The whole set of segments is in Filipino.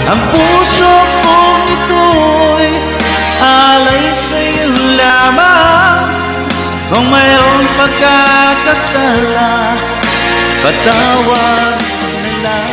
Ang puso kong ito'y alay sa'yo lamang. Kung mayroong pagkakasala, patawad na lang.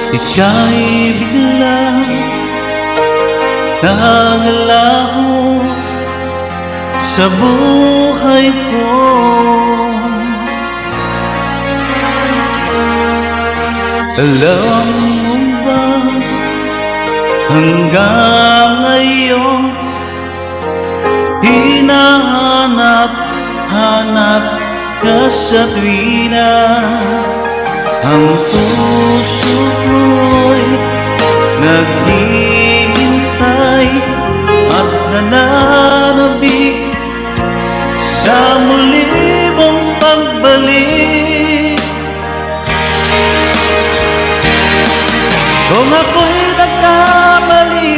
Ika'y biglang nagalaho sa buhay ko. Alam mo ba hanggang ngayon hinahanap-hanap ka sa tuwina. Ang puso ko'y naghihintay at nananabik sa muli mong pagbalik. Kung ako'y nagkamali,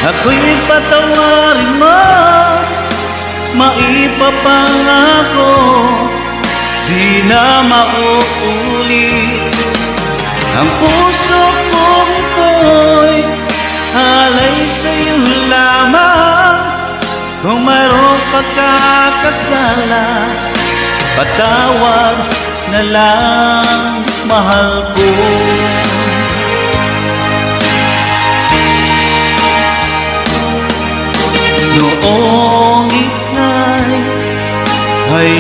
ako'y patawarin mo. Maipapangako di na mauulit. Ang puso kong ito'y alay sa'yo lamang. Kung mayroong pagkakasala, patawad na lang, mahal ko. Noong ika'y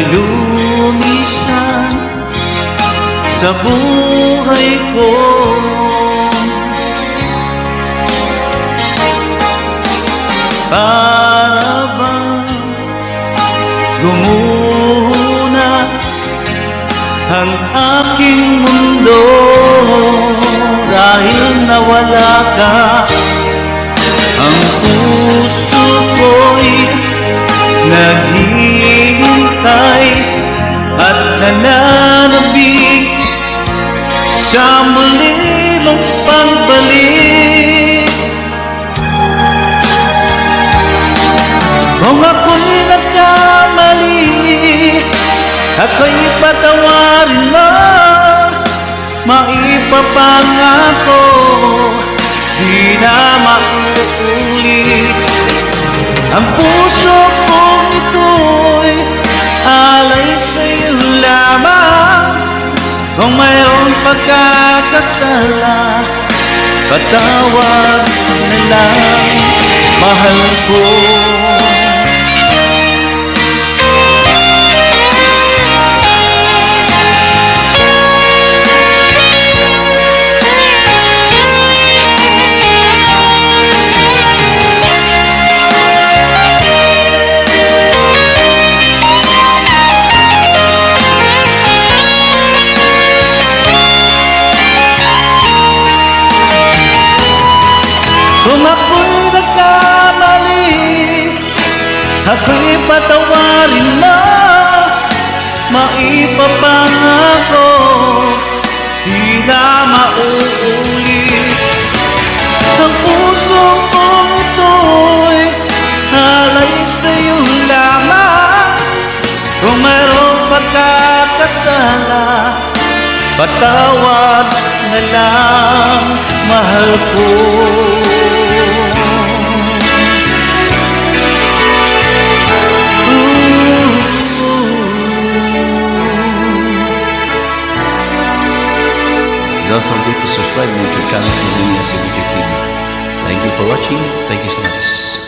lumisan sa buhay ko, para bang gumuna ang aking mundo dahil nawala ka. Ang puso ko'y naghihintay at nananabik sa muli mong pagbalik. Kung ako'y nagkamali, ako'y patawarin mo. Maipapangako di na mauulit. Ang puso kong ito'y alay sa'yo lamang. Kung mayroong pagkakasala, patawad na lang, mahal ko. Kung ako'y nagkamali, ako'y patawarin mo. Maipapangako di na mauulit. Ang puso kong ito'y alay sa'yo lamang. Kung mayroong pagkakasala, patawad na lang, mahal ko. Don't forget to subscribe my YouTube channel ng Linya Cemetery TV. Thank you for watching. Thank you so much.